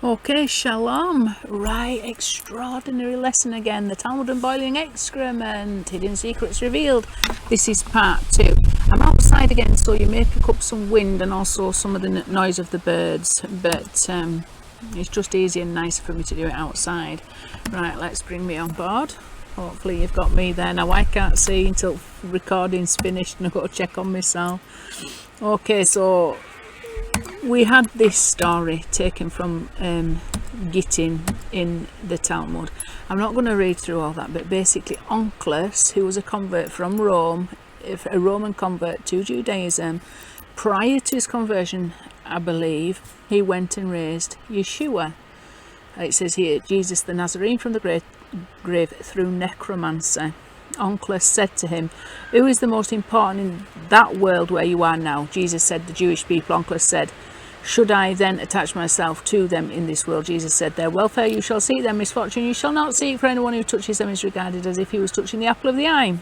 Okay, Shalom. Right, extraordinary lesson again. The Talmud and boiling excrement. Hidden secrets revealed. This is part 2. I'm outside again, so you may pick up some wind and also some of the noise of the birds, but it's just easier and nicer for me to do it outside. Right, let's bring me on board. Hopefully you've got me there. Now I can't see until recording's finished and I've got to check on myself. Okay, so we had this story taken from Gittin in the Talmud. I'm not going to read through all that, but basically Onkelos, who was a convert from Rome, a Roman convert to Judaism, prior to his conversion, I believe, he went and raised Yeshua. It says here, Jesus the Nazarene from the grave through necromancy. Onkelos said to him, "Who is the most important in that world where you are now?" Jesus said, "The Jewish people." Onkelos said, "Should I then attach myself to them in this world?" Jesus said, "Their welfare you shall seek, their misfortune you shall not seek, for anyone who touches them is regarded as if he was touching the apple of the eye."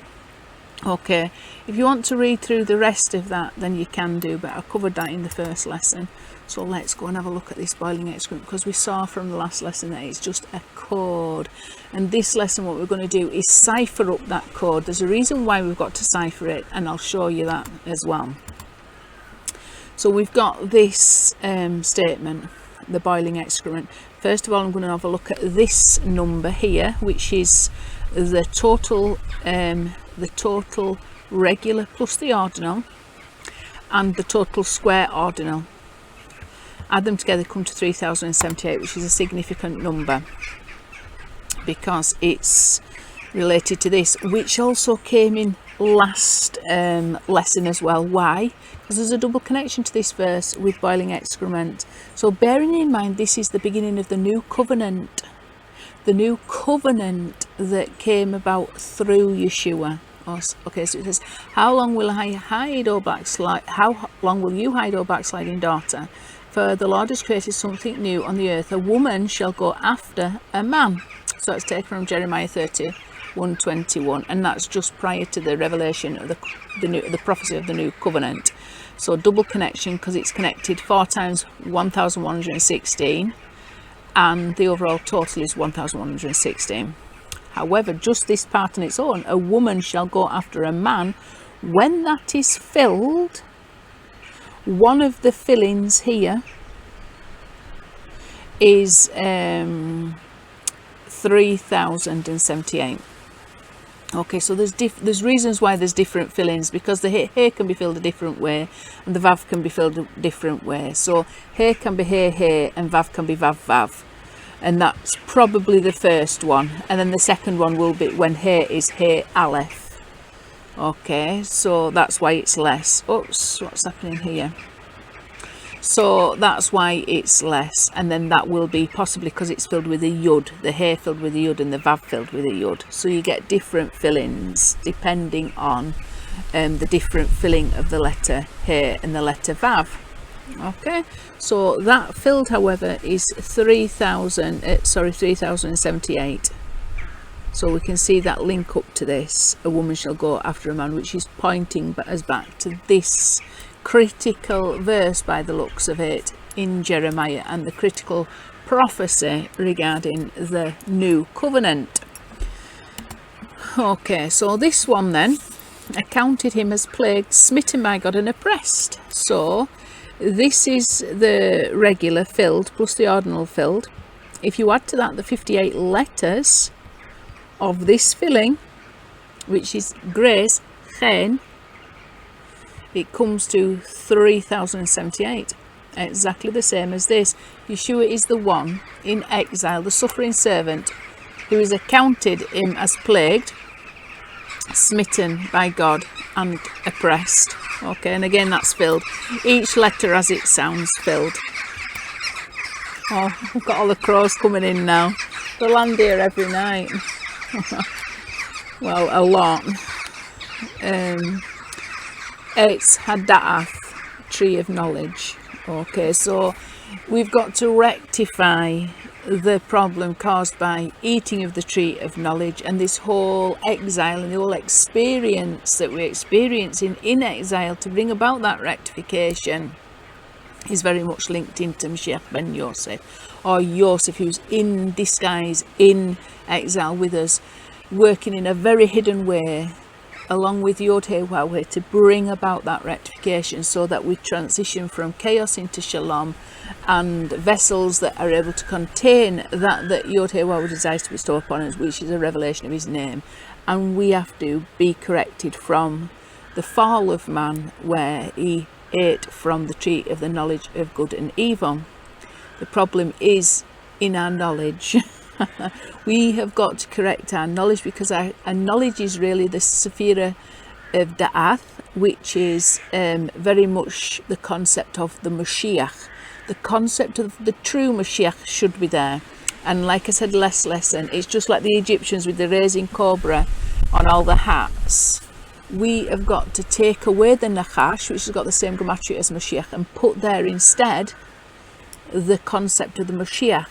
Okay, if you want to read through the rest of that, then you can do, but I covered that in the first lesson. So let's go and have a look at this boiling excrement, because we saw from the last lesson that it's just a code. And this lesson, what we're going to do is cipher up that code. There's a reason why we've got to cipher it, and I'll show you that as well. So we've got this statement, the boiling excrement. First of all, I'm going to have a look at this number here, which is the total regular plus the ordinal and the total square ordinal. Add them together, come to 3078, which is a significant number because it's related to this, which also came in last lesson as well. Why? Because there's a double connection to this verse with boiling excrement. So bearing in mind this is the beginning of the new covenant, that came about through Yeshua. Okay, so it says, how long will I hide, or backslide? How long will you hide, or backsliding daughter? For the Lord has created something new on the earth. A woman shall go after a man. So it's taken from Jeremiah 31:21, and that's just prior to the revelation of the prophecy of the new covenant. So double connection, because it's connected 4 times 1116, and the overall total is 1116. However, just this part on its own, a woman shall go after a man, when that is filled, one of the fillings here is 3078. Okay, so there's reasons why there's different fillings, because the hair can be filled a different way and the vav can be filled a different way. So hair can be hair and vav can be vav, and that's probably the first one, and then the second one will be when hair is hair aleph. Okay, so that's why it's less. Oops, what's happening here? So that's why it's less, and then that will be possibly because it's filled with a yud, the hair filled with a yud and the vav filled with a yud. So you get different fillings depending on the different filling of the letter hair and the letter vav. Okay, so that filled, however, is 3078. So we can see that link up to this, a woman shall go after a man, which is pointing us back to this critical verse by the looks of it in Jeremiah, and the critical prophecy regarding the new covenant. Okay, so this one then, accounted him as plagued, smitten by God and oppressed. So this is the regular filled plus the ordinal filled. If you add to that the 58 letters of this filling, which is grace, chen, it comes to 3078, exactly the same as this. Yeshua is the one in exile, the suffering servant, who is accounted him as plagued, smitten by God and oppressed. Okay, and again that's filled, each letter as it sounds filled. Oh, I've got all the crows coming in now. They land here every night. Well, a lot. It's hada'at, tree of knowledge. Okay, so we've got to rectify the problem caused by eating of the tree of knowledge, and this whole exile and the whole experience that we're experiencing in exile, to bring about that rectification. is very much linked into Mashiach ben Yosef, or Yosef, who's in disguise, in exile with us, working in a very hidden way, along with Yod He Wah to bring about that rectification, so that we transition from chaos into Shalom, and vessels that are able to contain that Yod He Wah desires to bestow upon us, which is a revelation of his name. And we have to be corrected from the fall of man, where he ate from the tree of the knowledge of good and evil. The problem is in our knowledge. We have got to correct our knowledge, because our knowledge is really the sephira of da'at, which is very much the concept of the Mashiach. The concept of the true Mashiach should be there. And like I said last lesson, it's just like the Egyptians with the raising cobra on all the hats. We have got to take away the Nachash, which has got the same gematria as Mashiach, and put there instead the concept of the Mashiach.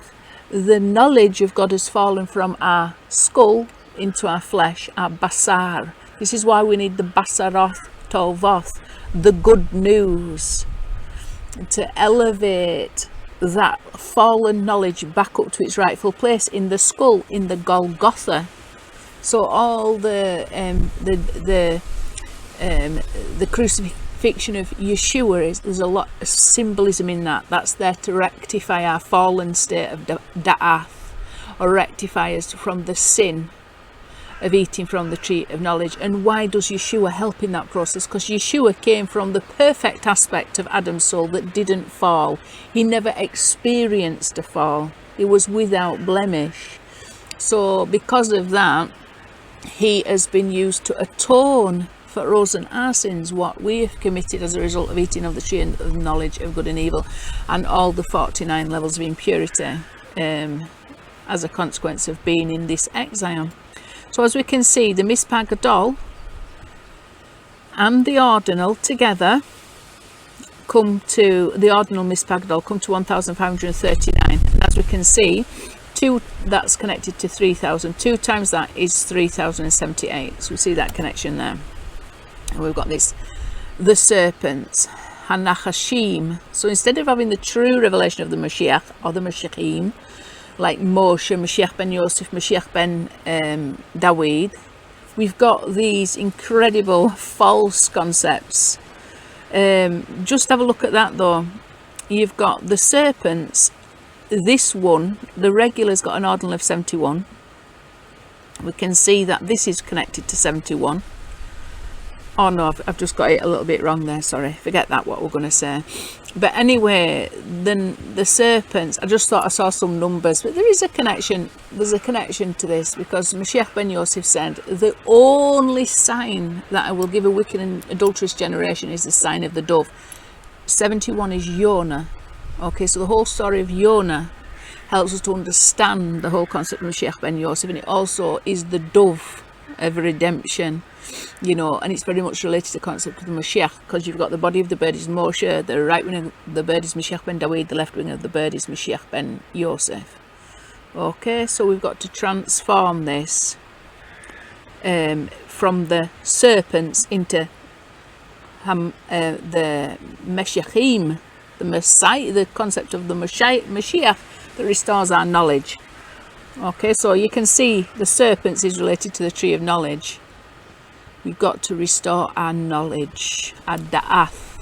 The knowledge of God has fallen from our skull into our flesh, our basar. This is why we need the basaroth tovoth, the good news, to elevate that fallen knowledge back up to its rightful place in the skull, in the Golgotha. So all the crucifixion of Yeshua there's a lot of symbolism in that. That's there to rectify our fallen state of da'ath, or rectify us from the sin of eating from the tree of knowledge. And why does Yeshua help in that process? Because Yeshua came from the perfect aspect of Adam's soul that didn't fall. He never experienced a fall. He was without blemish. So because of that, he has been used to atone for us and our sins, what we have committed as a result of eating of the tree of knowledge of good and evil, and all the 49 levels of impurity as a consequence of being in this exile. So as we can see, the Mispah Gadol and the ordinal together come to, the ordinal Mispah Gadol come to 1539. And as we can see, 2, that's connected to 3000. 2 times that is 3078. So we see that connection there. And we've got this, the serpents, Hanachashim. So instead of having the true revelation of the Mashiach, or the Mashiachim, like Moshe, Mashiach ben Yosef, Mashiach ben Dawid, we've got these incredible false concepts. Just have a look at that though. You've got the serpents. This one, the regular's got an ordinal of 71. We can see that this is connected to 71. Oh no, I've just got it a little bit wrong there, sorry, forget that, what we're going to say. But anyway, then the serpents, I just thought I saw some numbers, but there is a connection, there's a connection to this, because Mashiach ben Yosef said, the only sign that I will give a wicked and adulterous generation is the sign of the dove. 71 is Yonah. Okay, so the whole story of Yonah helps us to understand the whole concept of Mashiach ben Yosef, and it also is the dove of redemption, you know, and it's very much related to the concept of the Mashiach, because you've got the body of the bird is Moshe, the right wing of the bird is Mashiach ben Dawid, the left wing of the bird is Mashiach ben Yosef. Okay, so we've got to transform this from the serpents into the Meshiachim, the Messiah, the concept of the Mashiach that restores our knowledge. Okay, so you can see the serpents is related to the tree of knowledge. We've got to restore our knowledge, our da'ath,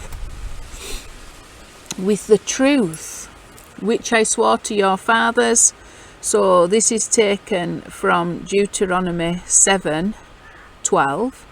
with the truth, which I swore to your fathers. So this is taken from Deuteronomy 7:12.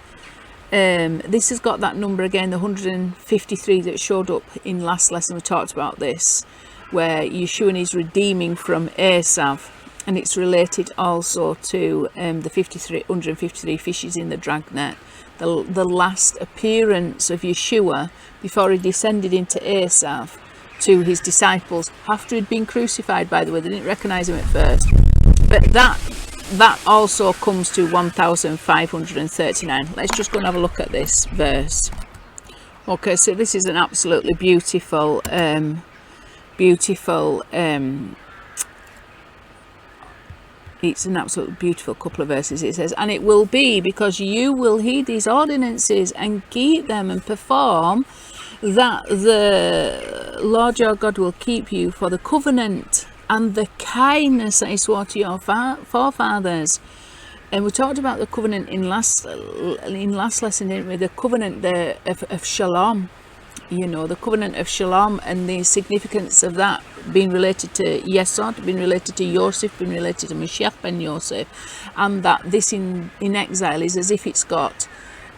This has got that number again, the 153 that showed up in last lesson. We talked about this, where Yeshua is redeeming from Esav. And it's related also to the 153 fishes in the dragnet. The last appearance of Yeshua before he descended into Esav to his disciples, after he'd been crucified, by the way. They didn't recognize him at first. But that also comes to 1539. Let's just go and have a look at this verse. Okay, so this is an absolutely beautiful it's an absolutely beautiful couple of verses. It says, and it will be because you will heed these ordinances and keep them and perform that the Lord your God will keep you for the covenant and the kindness that he swore to your forefathers. And we talked about the covenant in last lesson, didn't we? The covenant of Shalom, the covenant of Shalom, and the significance of that being related to Yesod, being related to Yosef, being related to Mashiach ben Yosef, and that this in exile is as if it's got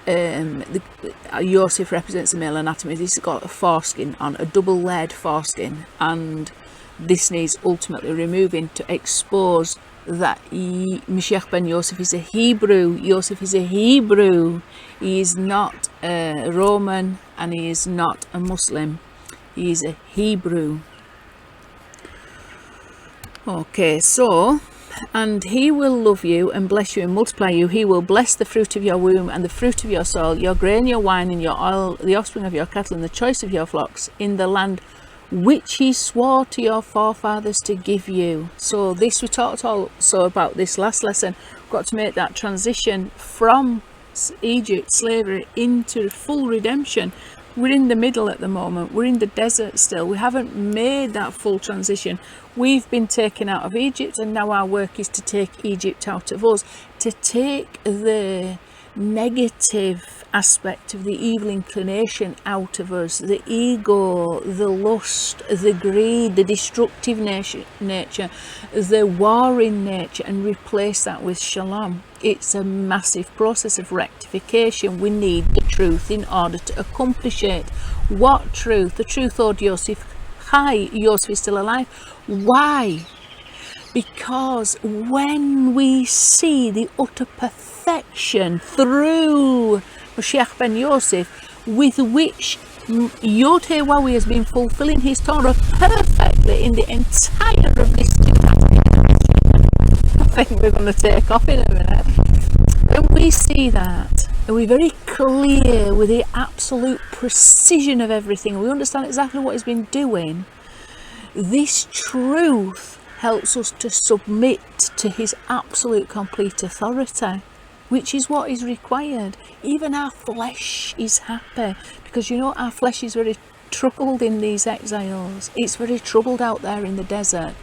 Yosef represents the male anatomy. This has got a foreskin on, a double layered foreskin, and this needs ultimately removing to expose that Mashiach ben Yosef is a Hebrew. Yosef is a Hebrew. He is not a Roman, and he is not a Muslim. He is a Hebrew. Okay, so, and he will love you and bless you and multiply you. He will bless the fruit of your womb and the fruit of your soil, your grain, your wine, and your oil, the offspring of your cattle, and the choice of your flocks, in the land which he swore to your forefathers to give you. So this, we talked also about this last lesson. We've got to make that transition from Egypt, slavery, into full redemption. We're in the middle at the moment. We're in the desert still. We haven't made that full transition. We've been taken out of Egypt, and now our work is to take Egypt out of us, to take the negative aspect of the evil inclination out of us, the ego, the lust, the greed, the destructive nature, the warring nature, and replace that with Shalom. It's a massive process of rectification. We need the truth in order to accomplish it. What truth? The truth, oh Yosef, hi, Yosef is still alive. Why? Because when we see the utter perfection through Mashiach ben Yosef, with which Yod-Heh-Wawi has been fulfilling his Torah perfectly in the entire of this 2000 years, I think we're going to take off in a minute. When we see that, and we're very clear with the absolute precision of everything, we understand exactly what he's been doing, this truth helps us to submit to his absolute complete authority, which is what is required. Even our flesh is happy, because our flesh is very troubled in these exiles. It's very troubled out there in the desert.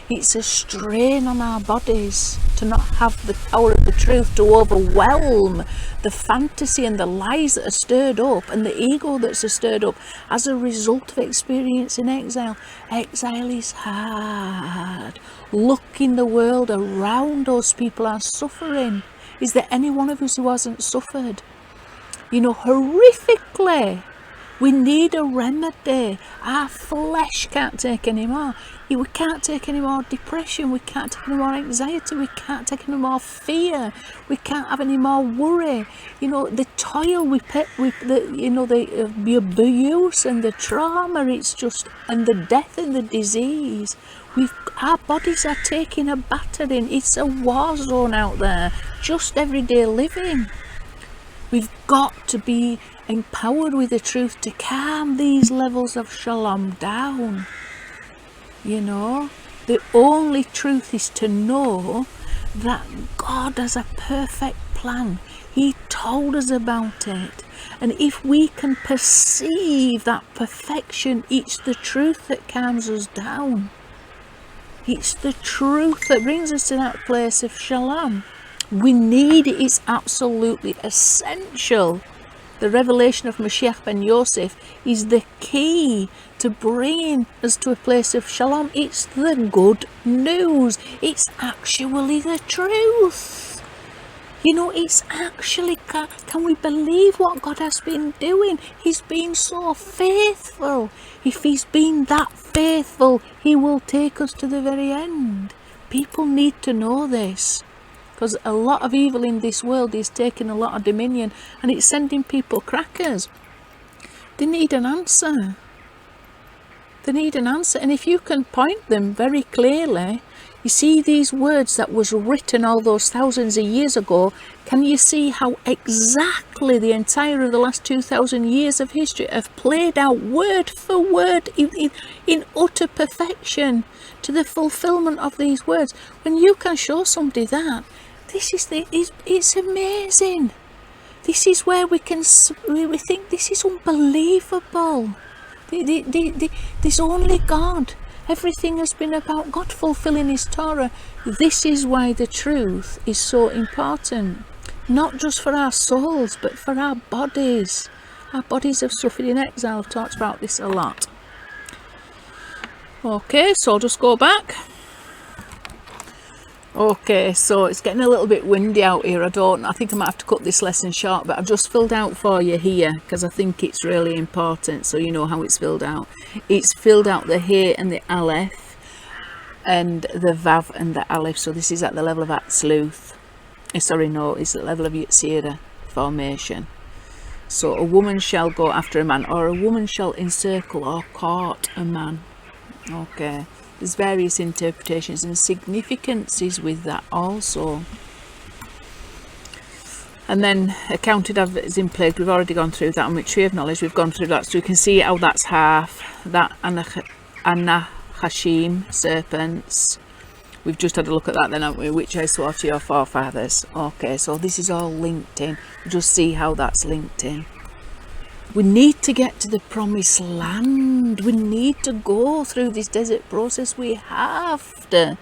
It's a strain on our bodies to not have the power of the truth to overwhelm the fantasy and the lies that are stirred up, and the ego that's stirred up as a result of experiencing exile. Exile is hard. Look in the world around us, people are suffering. Is there any one of us who hasn't suffered? Horrifically. We need a remedy. Our flesh can't take any more. We can't take any more depression. We can't take any more anxiety. We can't take any more fear. We can't have any more worry. The toil we put, the abuse and the trauma, it's just, and the death and the disease. Our bodies are taking a battering. It's a war zone out there. Just everyday living. We've got to be empowered with the truth to calm these levels of Shalom down. The only truth is to know that God has a perfect plan. He told us about it. And if we can perceive that perfection, it's the truth that calms us down. It's the truth that brings us to that place of Shalom. We need it. It's absolutely essential. The revelation of Mashiach ben Yosef is the key to bringing us to a place of Shalom. It's the good news. It's actually the truth. It's actually, can we believe what God has been doing? He's been so faithful. If he's been that faithful, he will take us to the very end. People need to know this. Because a lot of evil in this world is taking a lot of dominion, and it's sending people crackers. They need an answer. They need an answer. And if you can point them very clearly, you see these words that was written all those thousands of years ago, can you see how exactly the entire of the last 2,000 years of history have played out word for word in utter perfection to the fulfillment of these words? When you can show somebody that, it's amazing. This is where we think this is unbelievable. There's only God. Everything has been about God fulfilling his Torah. This is why the truth is so important. Not just for our souls, but for our bodies. Our bodies have suffered in exile. I've talked about this a lot. Okay, so I'll just go back. Okay, so it's getting a little bit windy out here. I think I might have to cut this lesson short, but I've just filled out for you here because I think it's really important, so you know how it's filled out. It's filled out the He and the Aleph and the Vav and the Aleph. So this is at the level of Atzluth. Sorry, no, it's at the level of Yetzirah formation. So a woman shall go after a man, or a woman shall encircle or court a man. Okay. There's various interpretations and significances with that also. And then accounted of is in plague. We've already gone through that. On which tree of knowledge, we've gone through that. So you can see how that's half. That Anachashim, serpents. We've just had a look at that then, haven't we? Which I swore to your forefathers. Okay, so this is all linked in. Just see how that's linked in. We need to get to the promised land. We need to go through this desert process. We have to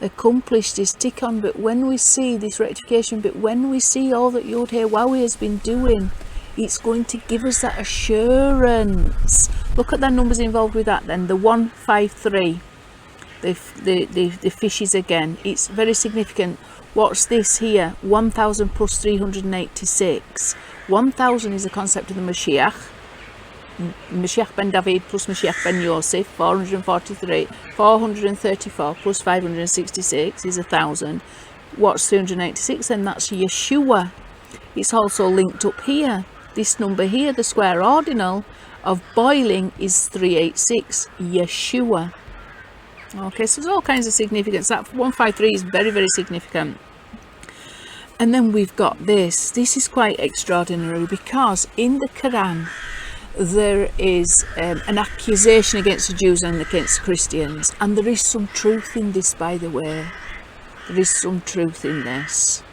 accomplish this tikkun. But when we see this rectification, but when we see all that Yod-Heh-Wawi has been doing, it's going to give us that assurance. Look at the numbers involved with that then. The 153, the fishes again. It's very significant. What's this here? 1,000 plus 386. 1,000 is the concept of the Mashiach. Mashiach ben David plus Mashiach ben Yosef, 443. 434 plus 566 is 1,000. What's 386? Then that's Yeshua. It's also linked up here. This number here, the square ordinal of boiling, is 386. Yeshua. Okay, so there's all kinds of significance. That 153 is very, very significant. And then we've got this. This is quite extraordinary because in the Quran there is an accusation against the Jews and against Christians. And there is some truth in this, by the way. There is some truth in this.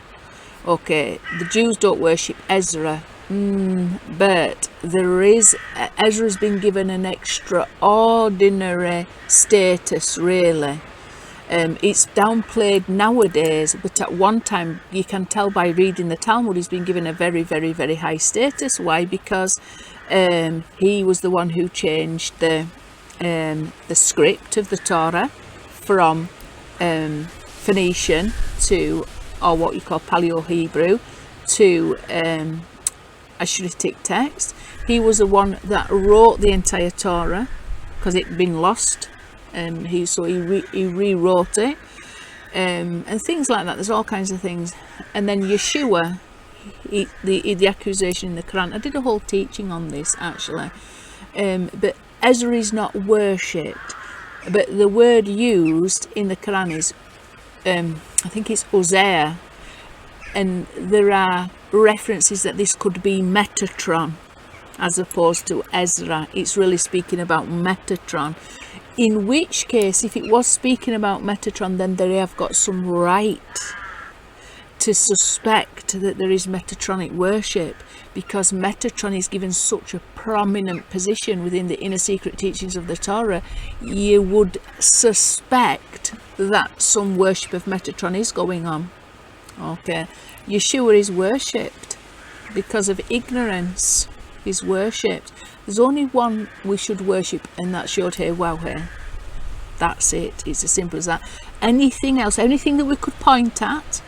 Okay, the Jews don't worship Ezra. But there is, Ezra's been given an extraordinary status, really. It's downplayed nowadays, but at one time, you can tell by reading the Talmud, he's been given a very, very, very high status. Why? Because he was the one who changed the script of the Torah from Phoenician to, or what you call Paleo-Hebrew, to Asheritic text. He was the one that wrote the entire Torah because it'd been lost. He rewrote it, and things like that. There's all kinds of things. And then Yeshua, the accusation in the Quran. I did a whole teaching on this actually. But Ezra is not worshipped. But the word used in the Quran is, I think it's Hosea, and there are references that this could be Metatron as opposed to Ezra. It's really speaking about Metatron. In which case, if it was speaking about Metatron, then they have got some right to suspect that there is Metatronic worship, because Metatron is given such a prominent position within the inner secret teachings of the Torah. You would suspect that some worship of Metatron is going on. Okay, Yeshua is worshipped because of ignorance. Is worshipped. There's only one we should worship, and that's Yod-Heh-Wawi. That's it. It's as simple as that. Anything else, anything that we could point at,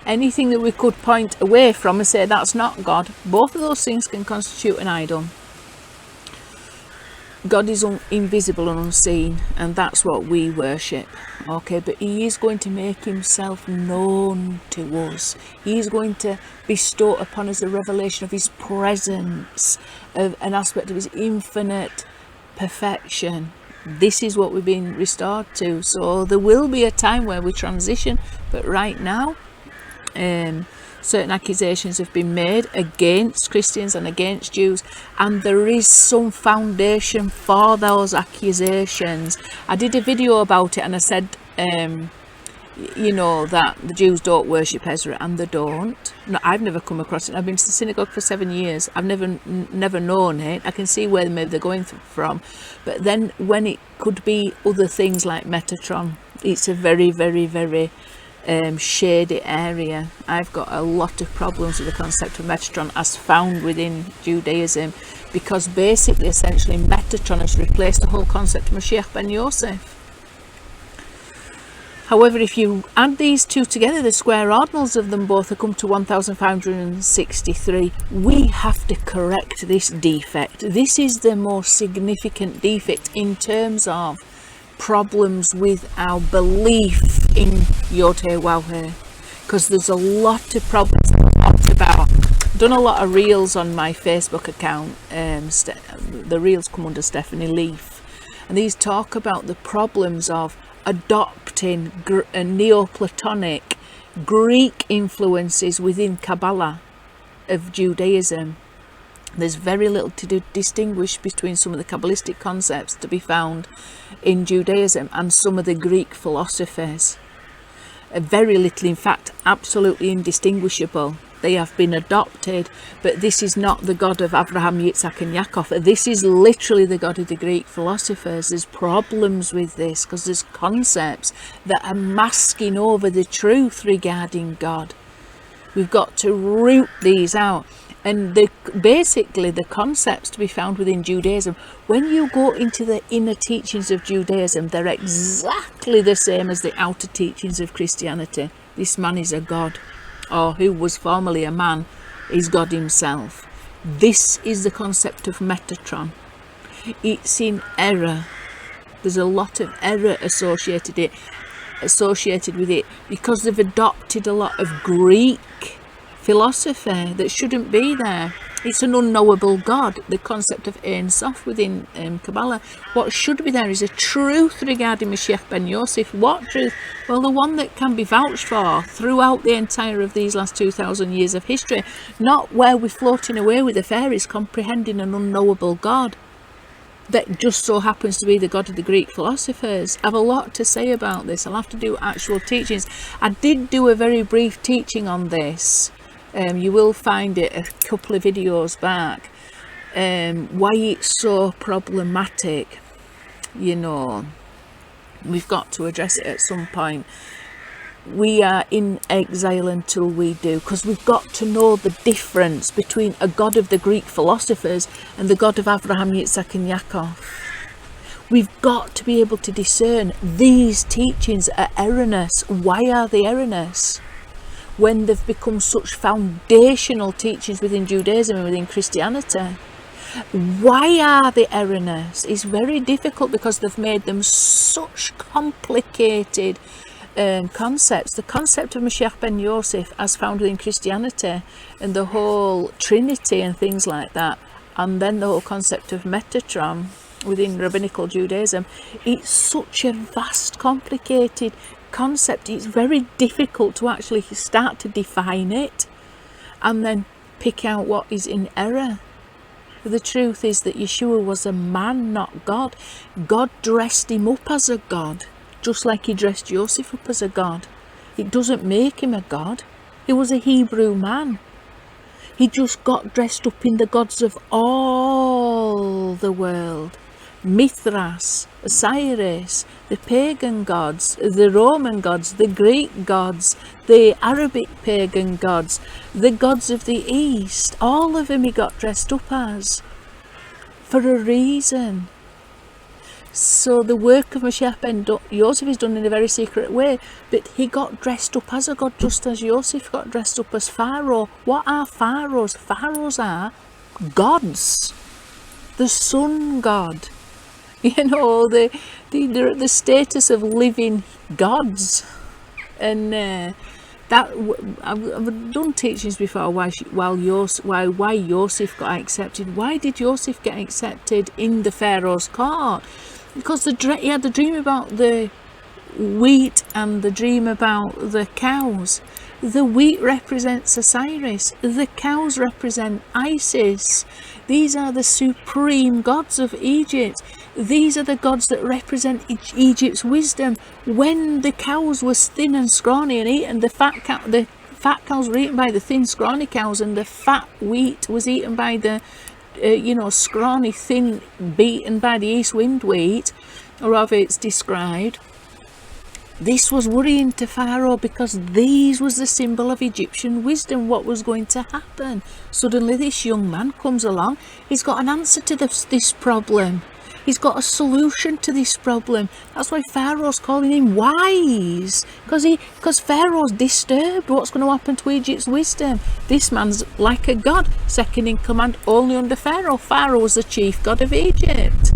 anything that we could point away from and say that's not God, both of those things can constitute an idol. God is invisible and unseen, and that's what we worship. Okay, but he is going to make himself known to us. He is going to bestow upon us a revelation of his presence, of an aspect of his infinite perfection. This is what we've been restored to. So there will be a time where we transition, but right now certain accusations have been made against Christians and against Jews, and there is some foundation for those accusations. I did a video about it, and I said you know, that the Jews don't worship Ezra, and they don't. No, I've never come across it. I've been to the synagogue for 7 years. I've never known it. I can see where maybe they're going from, but then when it could be other things like Metatron, it's a very, very, very shady area. I've got a lot of problems with the concept of Metatron as found within Judaism, because basically, essentially, Metatron has replaced the whole concept of Mashiach ben Yosef. However, if you add these two together, the square ordinals of them both come to 1563. We have to correct this defect. This is the most significant defect in terms of problems with our belief in Yod He Waw He, because there's a lot of problems. I've done a lot of reels on my Facebook account. The reels come under Stephanie Leaf, and these talk about the problems of adopting Neoplatonic Greek influences within Kabbalah of Judaism. There's very little to distinguish between some of the Kabbalistic concepts to be found in Judaism and some of the Greek philosophies. Very little, in fact, absolutely indistinguishable. They have been adopted, but this is not the God of Abraham, Yitzhak and Yaakov. This is literally the God of the Greek philosophers. There's problems with this because there's concepts that are masking over the truth regarding God. We've got to root these out. And basically the concepts to be found within Judaism, when you go into the inner teachings of Judaism, they're exactly the same as the outer teachings of Christianity. This man is a God, or who was formerly a man is God himself. This is the concept of Metatron. It's in error. There's a lot of error associated with it because they've adopted a lot of Greek philosophy that shouldn't be there. It's an unknowable God, the concept of Ein Sof within Kabbalah. What should be there is a truth regarding Mashiach ben Yosef. What truth? Well, the one that can be vouched for throughout the entire of these last 2,000 years of history, not where we're floating away with the fairies comprehending an unknowable God that just so happens to be the God of the Greek philosophers. I have a lot to say about this. I'll have to do actual teachings. I did do a very brief teaching on this. You will find it a couple of videos back, why it's so problematic. You know, we've got to address it at some point. We are in exile until we do, because we've got to know the difference between a God of the Greek philosophers and the God of Abraham, Yitzhak and Yaakov. We've got to be able to discern these teachings are erroneous. Why are they erroneous? When they've become such foundational teachings within Judaism and within Christianity. Why are they erroneous? It's very difficult because they've made them such complicated concepts. The concept of Mashiach ben Yosef as found within Christianity and the whole Trinity and things like that, and then the whole concept of Metatron within rabbinical Judaism, it's such a vast, complicated concept. It's very difficult to actually start to define it and then pick out what is in error. The truth is that Yeshua was a man, not God. God dressed him up as a God, just like he dressed Joseph up as a God. It doesn't make him a God. He was a Hebrew man. He just got dressed up in the gods of all the world. Mithras, Osiris, the pagan gods, the Roman gods, the Greek gods, the Arabic pagan gods, the gods of the East, all of them he got dressed up as, for a reason. So the work of Mashiach ben Yosef is done in a very secret way, but he got dressed up as a god just as Yosef got dressed up as Pharaoh. What are pharaohs? Pharaohs are gods, the sun god. You know, the status of living gods. And that I've done teachings before why Yosef got accepted. Why did Yosef get accepted in the Pharaoh's court? Because he had the dream about the wheat and the dream about the cows. The wheat represents Osiris, the cows represent Isis. These are the supreme gods of Egypt. these are the gods that represent Egypt's wisdom. When the cows were thin and scrawny and eaten, the fat cows were eaten by the thin, scrawny cows, and the fat wheat was eaten by the scrawny, thin, beaten by the east wind wheat, or however it's described. This was worrying to Pharaoh, because these was the symbol of Egyptian wisdom, what was going to happen. Suddenly this young man comes along, he's got an answer to this problem. He's got a solution to this problem. That's why Pharaoh's calling him wise, because Pharaoh's disturbed what's going to happen to Egypt's wisdom. This man's like a god, second in command only under Pharaoh. Pharaoh was the chief god of Egypt.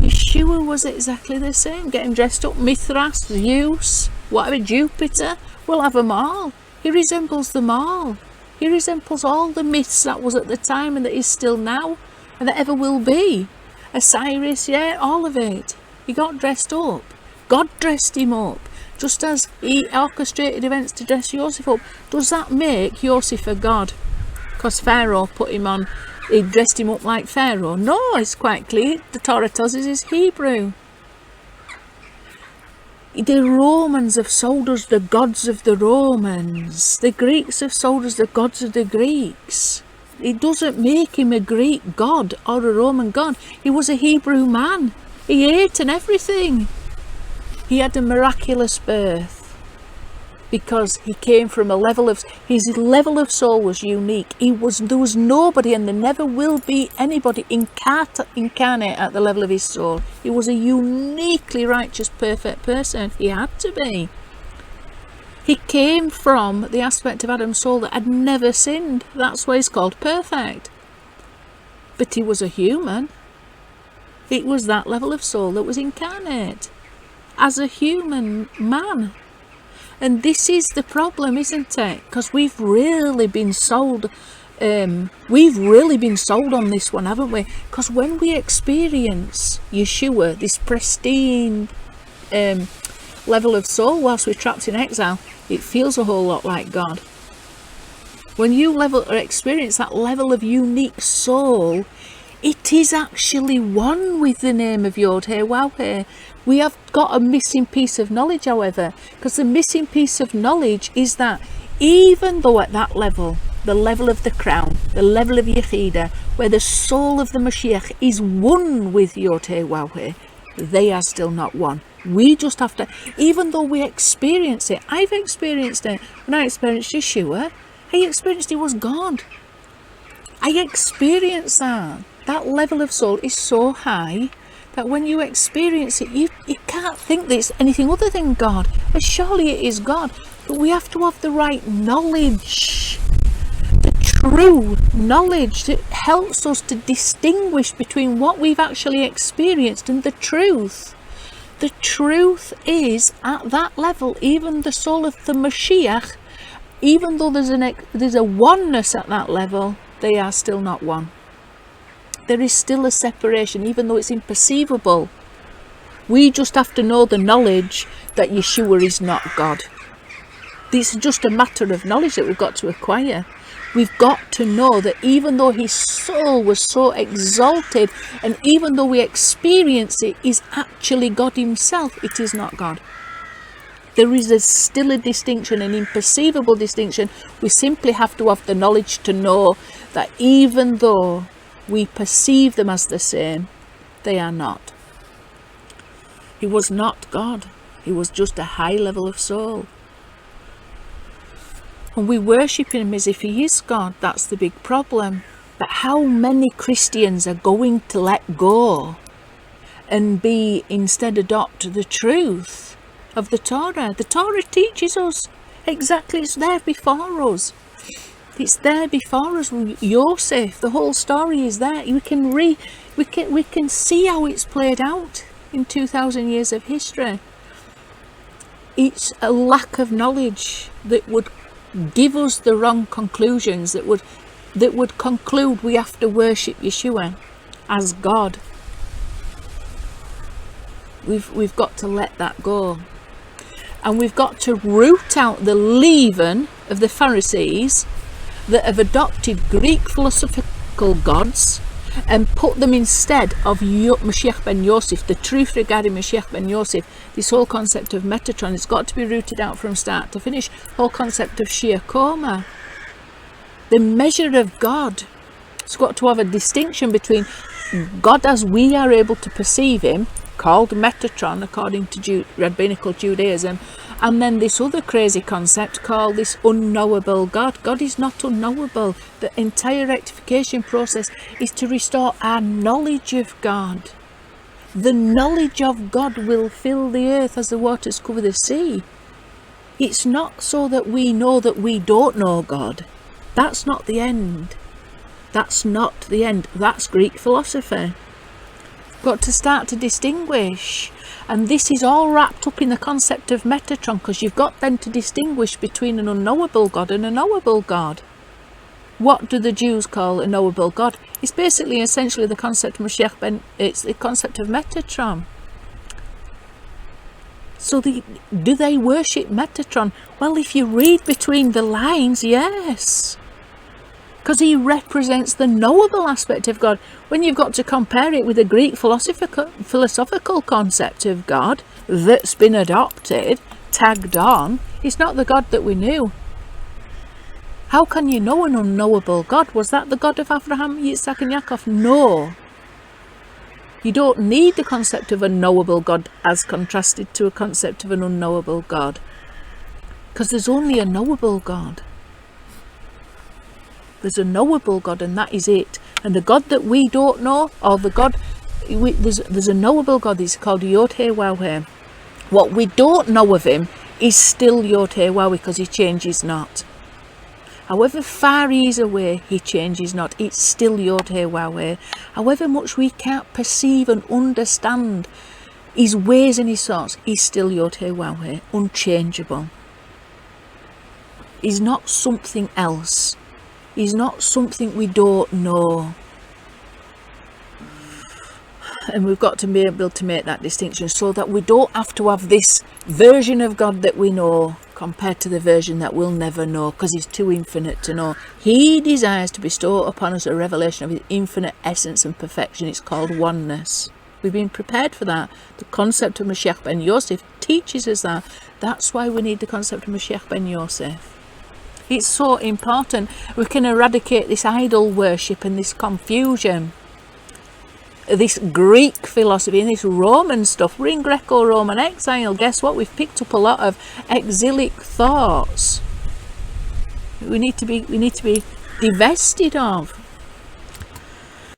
Yeshua was exactly the same, getting dressed up. Mithras, Zeus, whatever, Jupiter, we'll have them all. He resembles them all. He resembles all the myths that was at the time and that is still now and that ever will be. Osiris, yeah, all of it. He got dressed up. God dressed him up. Just as he orchestrated events to dress Joseph up. Does that make Joseph a god? Because Pharaoh put him on, he dressed him up like Pharaoh? No, it's quite clear. The Torah tells us he's Hebrew. The Romans have sold us the gods of the Romans. The Greeks have sold us the gods of the Greeks. It doesn't make him a Greek god or a Roman god. He was a Hebrew man. He ate and everything. He had a miraculous birth because he came from a level of, his level of soul was unique. There was nobody, and there never will be anybody incarnate at the level of his soul. He was a uniquely righteous, perfect person. He had to be. He came from the aspect of Adam's soul that had never sinned. That's why he's called perfect. But he was a human. It was that level of soul that was incarnate as a human man. And this is the problem, isn't it? Because we've really been sold. We've really been sold on this one, haven't we? Because when we experience Yeshua, this pristine level of soul whilst we're trapped in exile, it feels a whole lot like God. When you experience that level of unique soul, it is actually one with the name of Yod-Heh-Waw-Heh. We have got a missing piece of knowledge, however, because the missing piece of knowledge is that even though at that level, the level of the crown, the level of Yechidah, where the soul of the Mashiach is one with Yod-Heh-Waw-Heh, they are still not one. We just have to, even though we experience it, I've experienced it. When I experienced Yeshua, I experienced he was God. I experienced that. That level of soul is so high that when you experience it, you can't think that it's anything other than God. But surely it is God. But we have to have the right knowledge. The true knowledge that helps us to distinguish between what we've actually experienced and the truth. The truth is, at that level, even the soul of the Mashiach, even though there's a oneness at that level, they are still not one. There is still a separation, even though it's imperceivable. We just have to know the knowledge that Yeshua is not God. This is just a matter of knowledge that we've got to acquire. We've got to know that even though his soul was so exalted, and even though we experience it is actually God himself, it is not God. There is still a distinction, an imperceivable distinction. We simply have to have the knowledge to know that even though we perceive them as the same, they are not. He was not God. He was just a high level of soul. And we worship him as if he is God. That's the big problem. But how many Christians are going to let go and instead adopt the truth of the Torah? The Torah teaches us exactly, it's there before us. It's there before us. Yosef, the whole story is there. We can see how it's played out in 2,000 years of history. It's a lack of knowledge that would give us the wrong conclusions, that would conclude we have to worship Yeshua as God. We've got to let that go. And we've got to root out the leaven of the Pharisees that have adopted Greek philosophical gods and put them instead of Mashiach ben Yosef, the truth regarding Mashiach ben Yosef. This whole concept of Metatron has got to be rooted out from start to finish. Whole concept of Shir Koma, the measure of God. It's got to have a distinction between God as we are able to perceive him, called Metatron according to rabbinical Judaism, and then this other crazy concept called this unknowable God. God is not unknowable. The entire rectification process is to restore our knowledge of God. The knowledge of God will fill the earth as the waters cover the sea. It's not so that we know that we don't know God. That's not the end. That's not the end. That's Greek philosophy. Got to start to distinguish, and this is all wrapped up in the concept of Metatron, because you've got then to distinguish between an unknowable God and a knowable God. What do the Jews call a knowable God? It's basically essentially the concept of Mashiach ben, it's the concept of Metatron. So do they worship Metatron? Well, if you read between the lines, yes, because he represents the knowable aspect of God. When you've got to compare it with the Greek philosophical concept of God that's been adopted, tagged on, it's not the God that we knew. How can you know an unknowable God? Was that the God of Abraham, Yitzhak and Yaakov? No. You don't need the concept of a knowable God as contrasted to a concept of an unknowable God, because there's only a knowable God. There's a knowable God, and that is it. And the God that we don't know, or the God, there's a knowable God. It's called Yod He Waw He. What we don't know of him is still Yod He Waw He, because he changes not. However far he is away, he changes not. It's still Yod He Waw He. However much we can't perceive and understand his ways and his thoughts, he's still Yod He Waw He, unchangeable. He's not something else. He's not something we don't know. And we've got to be able to make that distinction, so that we don't have to have this version of God that we know compared to the version that we'll never know, because he's too infinite to know. He desires to bestow upon us a revelation of his infinite essence and perfection. It's called oneness. We've been prepared for that. The concept of Mashiach ben Yosef teaches us that. That's why we need the concept of Mashiach ben Yosef. It's so important. We can eradicate this idol worship and this confusion, this Greek philosophy and this Roman stuff. We're in Greco-Roman exile. Guess what? We've picked up a lot of exilic thoughts. We need to be divested of.